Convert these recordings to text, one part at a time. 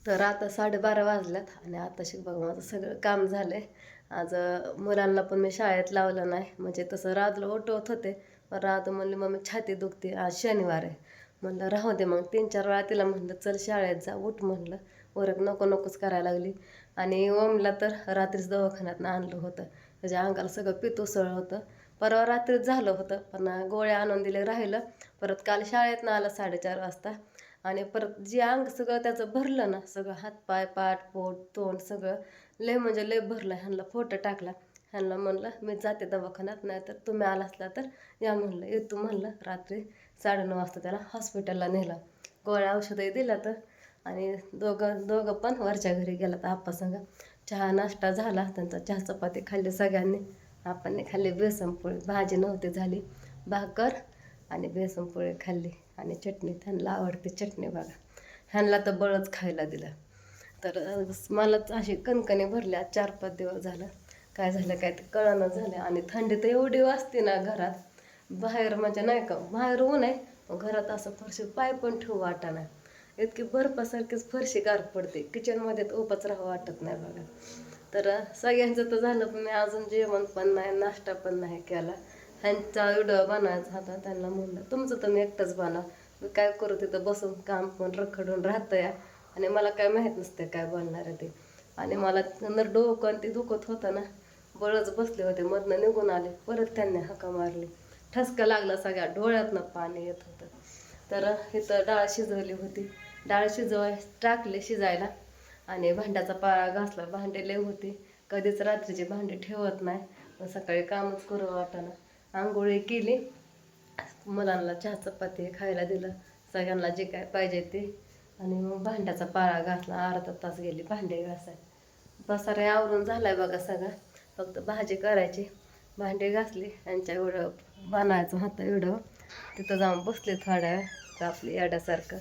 तर आता 12:30 वाजल्यात आणि आताशी बघा माझं सगळं काम झालंय. आज मुलांना पण मी शाळेत लावलं नाही, म्हणजे तसं राजला उठवत होते, पण राधू म्हणली मम्मी छाती दुखते, आज शनिवार आहे. म्हणलं राहू दे. मग 3-4 वेळा तिला म्हणलं चल शाळेत जा, उठ म्हणलं, वरक नको नकोच करायला लागली. आणि ओमला तर रात्रीच दवाखान्यात आणलं होतं, त्याच्या अंगाला सगळं पित्त उसळलं होतं. परवा रात्रीच झालं होतं, पण गोळ्या आणून दिले राहिलं. परत काल शाळेतनं आलं 4:30 वाजता, आणि परत जे अंग सगळं त्याचं भरलं ना, सगळं हातपाय पाठ पोट तोंड सगळं लय म्हणजे लय भरलं. ह्यांना फोटो टाकला, ह्यांना म्हणलं मी जाते दवाखान्यात, नाही तर तुम्ही आला असला तर या म्हणलं, येतो म्हणलं. रात्री 9:30 वाजता त्याला हॉस्पिटलला नेला, गोळ्या औषधही दिला तर. आणि दोघं पण वरच्या घरी गेला तर आप्पासंग. चहा नाश्ता झाला त्यांचा, चहा चपाती खाल्ली सगळ्यांनी. आपणने खाल्ली बेसन पोळी, भाजी नव्हती झाली, भाकर आणि बेसन पोळी खाल्ली आणि चटणी. त्यांना आवडते चटणी बघा, ह्यांना तर बळच खायला दिलं. तर मलाच अशी कणकणी भरल्या 4-5 दिवस झालं. काय झालं काय ते कळणं झालं. आणि थंडी तर एवढी वाजते ना घरात, बाहेर म्हणजे नाही का, बाहेर ऊन आहे, घरात असं फरशी पाय पण ठेवू वाटा नाही, इतकी बर्फासारखीच फरशी गार पडते. किचनमध्ये तर उपाच राहावं वाटत नाही बघा. तर सगळ्यांचं तर झालं, पण मी अजून जेवण पण नाही, नाश्ता पण नाही केला. ह्यांचा व्हिडिओ बनवायचा होता, त्यांना म्हणलं तुमचं तर मी एकटंच बनवा, मी काय करू तिथं बसून, काम पण रखडून राहतं या, आणि मला काय माहीत नसते काय बोलणार आहे ते. आणि मला डोकं ते दुखत होतं ना, बळच बसले होते, मधनं निघून आले. परत त्यांनी हाका मारली, ठसका लागला, सगळ्या डोळ्यातनं पाणी येत होतं. तर इथं डाळ शिजवली होती, डाळ टाकले शिजायला, आणि भांड्याचा पाळा घासला. भांडे लय होती, कधीच रात्रीची भांडी ठेवत नाही, पण सकाळी कामच करू वाटाणं. आंघोळी केली, मुलांना चहा चपाती खायला दिलं, सगळ्यांना जे काय पाहिजे ते. आणि मग भांड्याचा पाळा घासला, अर्धा तास गेली भांडे घासाय. पसारे आवरून झालाय बघा सगळं, फक्त भाजी करायची. भांडे घासली, यांच्या एवढं बनायचं होतं एवढं, तिथं जाऊन बसले थोड्या वेळ आपली याड्यासारखं.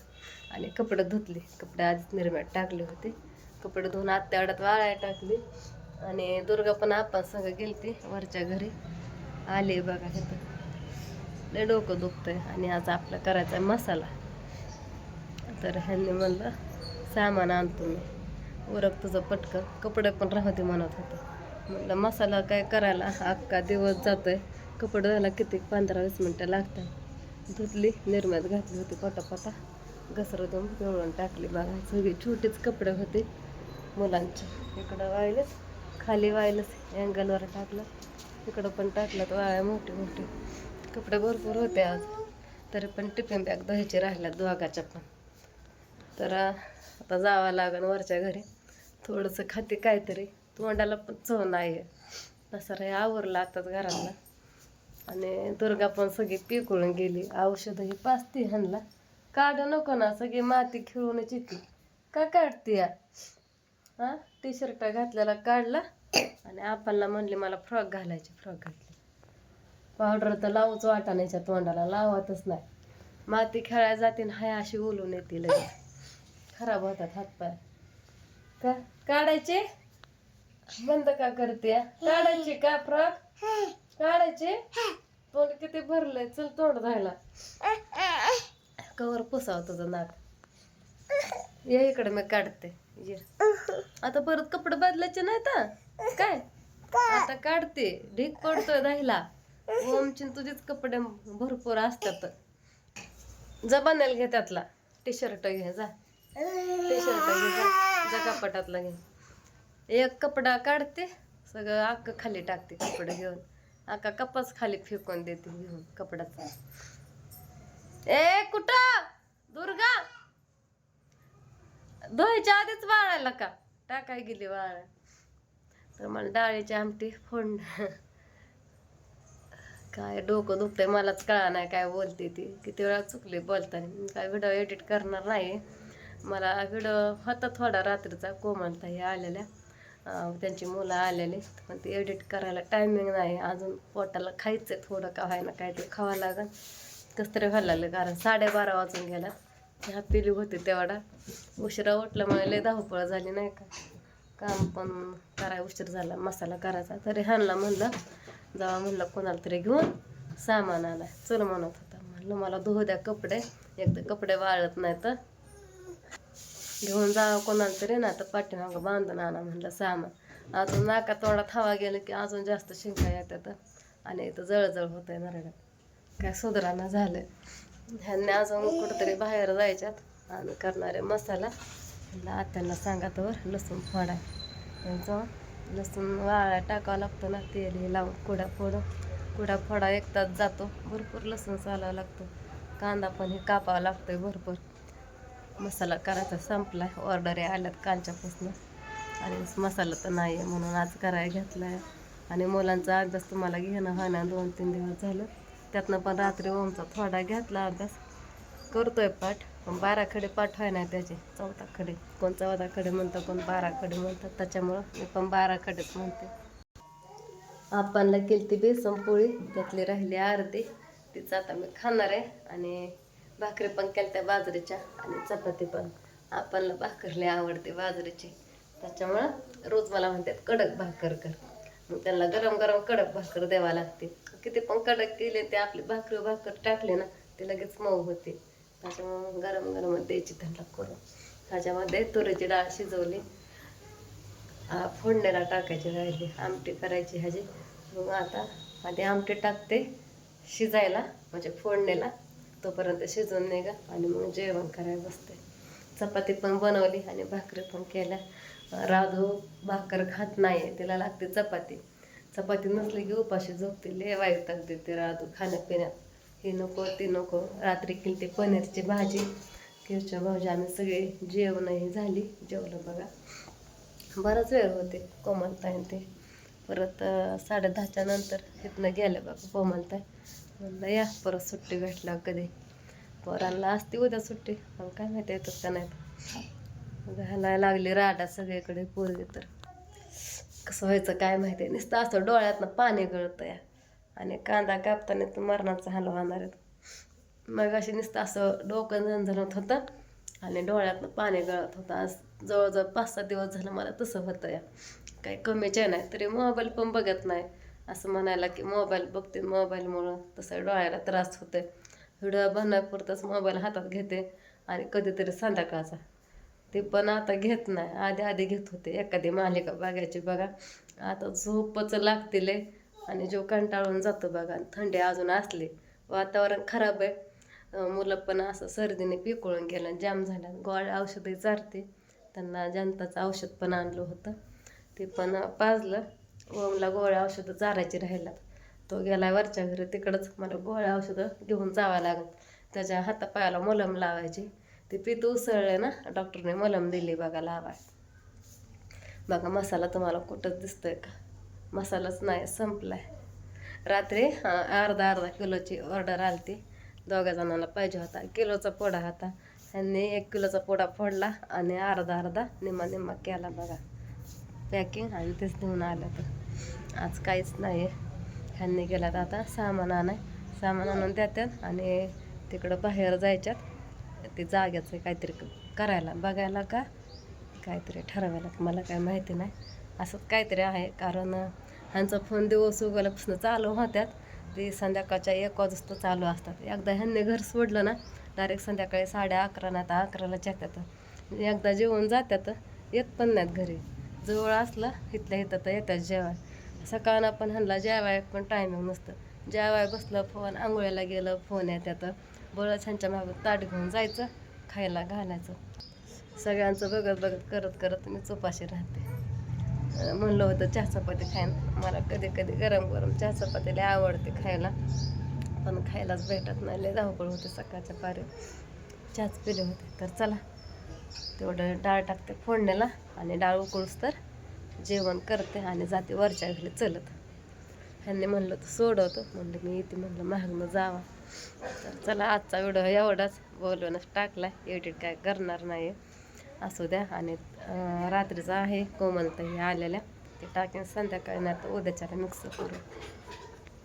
आणि कपडे धुतले, कपडे आधीच निर्म्यात टाकले होते, कपडे धुवून आत्या वाड्यात वाळाय टाकली. आणि दुर्गा पण आपण सगळं गेलती वरच्या घरी, आले बघा. इथं लय डोकं दुखतंय, आणि आज आपलं करायचा आहे मसाला. तर ह्यांनी म्हणलं सामान आणतो मी, उरक तुझं पटकन, कपडे पण राहते म्हणत होते. म्हणलं मसाला काय करायला अख्खा दिवस जातोय, कपडे धुवायला किती 15-20 मिनटं लागतात. धुतली, निर्म्यात घातली होती, पटापटा घसरं देऊन पिळून टाकली बघा. सगळी छोटीच कपडे होते मुलांचे. इकडं वाळलेच, खाली वाळलंच, अँगलवर टाकलं, इकडं पण टाकलं, तर वाळ्या मोठे मोठे कपडे भरपूर होते आज. तरी पण टिफिन बॅग धुवायचे राहिल्या दोघाच्या पण. तर आता जावं लागेल वरच्या घरी, थोडंसं खाते काहीतरी, तोंडाला पण चव नाही आहे. तसं रे आवरलं आताच घरातला. आणि दुर्गा पण सगळी पिकळून गेली, औषधं ही पाजते ह्यांना. काढू नको ना, सगळी माती खेळूनच येते, का काढते या? हां, टी शर्ट घातलेला काढला, आणि आपल्याला म्हणली मला फ्रॉक घालायची, फ्रॉक घातली. पावडर तर लावूच वाटाण्याच्या तोंडाला, लावतच नाही. माती खेळायला जाते ना, हाय अशी ओलून येते, लगेच खराब होतात हातपाय. का काढायचे बंद का करते? काढायचे का फ्रॉक? काढायचे? तोंड किती भरलंय, चल तोंड धुवायला. कवर पुसाव तुझं नाक, ये इकडे मी काढते, ये. आता परत कपडे बदलायचे नाही तर काय, आता काढते, ढीक पडतोय दहीला. ओमची तुझीच कपडे भरपूर असतात, जा बनेल घे त्यातला, टी शर्ट घे जा, टी शर्ट घे जा कपाटातला घे. एक कपडा काढते, सगळं अख्खं खाली टाकते कपडे घेऊन, अख्खा कपाच खाली फेकून देते घेऊन कपड्याचा. ए कुठं दुर्गा, धुवायच्या आधीच वाळायला का टाकाय गेली वाळायला. तर मला डाळीची आमटी फोड, काय डोकं दुखतंय, मलाच कळा नाही काय बोलते ती, किती वेळा चुकले बोलताना. काय व्हिडिओ एडिट करणार नाही, मला व्हिडिओ होता थोडा रात्रीचा, कोमलताई आलेल्या, त्यांची मुलं आलेली, पण ते एडिट करायला टायमिंग नाही. अजून पोटाला खायचं आहे थोडं, का व्हायना काय ते खावं लागेल, कसं तरी व्हायला लागलं, कारण 12:30 वाजून गेला. चहा पिली होती तेवढा, उशिरा उठल्यामुळे लय धावपळ झाली नाही का, काम पण करायला उशीर झाला, मसाला करायचा. तरी ह्यांना म्हणलं जावा, म्हणलं कोणाला तरी घेऊन सामान आला, चल म्हणत होता. म्हणलं मला धुऊ द्या कपडे, एकदा कपडे वाळत नाही तर. घेऊन जावं कोणाला तरी ना तर पाठीमागं बांधून आणा म्हणलं सामान. अजून नाका तोंडात हवा गेलं की अजून जास्त शिंका येतात आणि इथं जळजळ होत आहे नरड्यात. काय सुधारणा झालं. ह्यांनी अजून कुठंतरी बाहेर जायच्यात आणि करणारे मसाला. म्हणलं आत्यांना सांगा तर लसूण फोडाय. त्यांचं लसूण वाळा टाकावं लागतं ना, तेल हे लावून कुडा फोडा 1 तास जातो. भरपूर लसूण चालावं लागतं. कांदा पण हे कापावं लागतंय भरपूर. मसाला करायचा संपलाय. ऑर्डर आल्यात कालच्यापासून आणि मसाला तर नाही आहे म्हणून आज करायला घेतला आहे. आणि मुलांचा अभ्यास तुम्हाला घेणं व्हायना 2-3 दिवस झालं. त्यातनं पण रात्री ओमचा थोडा घेतला अभ्यास. करतोय पाठ, पण 12 खडे पाठ व्हाय नाही त्याचे. 14 खडे, कोण 14 खडे म्हणतं, कोण 12 खडे म्हणतात. त्याच्यामुळं मी पण 12 खडेच म्हणते. आपणला केली ती बेसन पोळी, त्यातली राहिली अर्धी. तीच आता मी खाणार आहे. आणि भाकरी पण केल्या त्या बाजरीच्या आणि चपाती पण. आपणला भाकरली आवडते बाजरीची, त्याच्यामुळं रोज मला म्हणतात कडक भाकर कर. मग त्यांना गरम गरम कडक भाकर द्यावा लागते. किती पण कडक केले ते आपली भाकर टाकले ना ते लगेच मऊ होते. त्याच्यामुळं गरम गरम द्यायची त्यांना करून. त्याच्यामध्ये तुरीची डाळ शिजवली, फोडणीला टाकायची राहिली, आमटी करायची ह्याची. मग आता आधी आमटी टाकते शिजायला, म्हणजे फोडणीला, तोपर्यंत शिजून निघा आणि मग जेवण करायला बसते. चपाती पण बनवली आणि भाकरी पण केल्या. राधू भाकर खात नाही, तिला लागते चपाती. चपाती नसली की उपाशी झोपते. लय वाईट देते राधू खाण्यापिण्यात. हे नको ते नको. रात्री केली ती पनीरची भाजी, किरच्या भाजी. आम्ही सगळे जेवणही झाली, जेवलं बघा. बराच वेळ होते कोमलताई ते. परत 10:30च्या नंतर इथनं गेलं बघा कोमलताई. म्हणलं या परत सुट्टी भेटल्यावर कधी. पोरांना असते उद्या सुट्टी, पण काय माहिती येतात का नाही. घालायला लागली राडा सगळीकडे पोरगी. तर कसं व्हायचं काय माहिती. नुसतं असं डोळ्यातनं पाणी गळतं या. आणि कांदा कापताना तर मरणाचा हाल होणार आहेत. मग अशी नुसतं असं डोकं झणझणत होतं आणि डोळ्यातनं पाणी गळत होतं. आज जवळजवळ 5-6 दिवस झालं मला तसं होतं या. काही कमीच आहे नाही. तरी मोबाईल पण बघत नाही. असं म्हणायला की मोबाईल बघते, मोबाईलमुळं तसं डोळ्याला त्रास होते. व्हिडिओ बनण्यापुरतंच मोबाईल हातात घेते आणि कधीतरी संध्याकाळचा. ते पण आता घेत नाही. आधी घेत होते. एखादी मालिका बघायची बघा. आता झोपच लागते लय आणि जो कंटाळून जातो बघा. थंडी अजून असली, वातावरण खराब आहे. मुलं पण असं सर्दीने पिकोळून गेलं, जाम झालं. गोळ्या औषधही चारते. त्यांना जनताचं औषध पण आणलं होतं, ते पण पाजलं. ओमला गोळ्या औषधं चारायची राहिल्यात. तो गेला वरच्या घरी, तिकडंच मला गोळ्या औषधं घेऊन जावं लागेल. त्याच्या हातापायाला मलम लावायची. ते पित उसळले ना, डॉक्टरने मलम दिली बघा लावाय. बघा मसाला तुम्हाला कुठंच दिसतोय का? मसालाच नाही, संपलाय. रात्री अर्धा किलोची ऑर्डर आली ती. 2 जणांना पाहिजे होता. किलोचा पोडा होता. ह्यांनी 1 किलोचा पोडा फोडला आणि अर्धा निम्मा केला बघा पॅकिंग, आणि तेच घेऊन आलं. तर आज काहीच नाही आहे. ह्यांनी गेल्यात आता सामान आणून देतात आणि तिकडं बाहेर जायच्यात. ते जाग्याचं काहीतरी करायला बघायला का काहीतरी ठरवायला, मला काय माहिती नाही. असंच काहीतरी आहे. कारण ह्यांचा फोन दिवस उगवल्यापासून चालू होत्यात. ते संध्याकाळच्या 1 वाजता चालू असतात. एकदा ह्यांनी घर सोडलं ना डायरेक्ट संध्याकाळी 11:30 नाही तर 11लाच येतात. एकदा जेवून जातात, येत पण नाहीत घरी. जवळ असलं इथल्या इथं तर येतात जेवाय. सकाळनं पण ह्यांना जेवाय पण टायमिंग नसतं. जेवाय बसलं फोन, आंघोळीला गेलं फोन येतात. बळच ह्यांच्या मागं ताट घेऊन जायचं, खायला घालायचं. सगळ्यांचं बघत करत मी उपाशी राहते. म्हणलं होतं चहा चपाती खाईन. मला कधी गरम चहा चपाती लय आवडते खायला, पण खायलाच भेटत नाही. लय धावपळ होते सकाळच्या पारी. चहाच पिले होते. तर चला तेवढं डाळ टाकते फोडणीला आणि डाळ उकळूस तर जेवण करते आणि जाते वरच्या घरी चलत. ह्यांनी म्हणलं तर सोडवतो, म्हणलं मी येते, म्हणलं मागणं जावा. तर चला आजचा व्हिडिओ एवढाच बोलूनच टाकला. एडिट काय करणार नाही, असू द्या. आणि रात्रीचं आहे कोमलताई आलेल्या, ते टाकेन संध्याकाळी नाही तर उद्याच्याला मिक्स करू.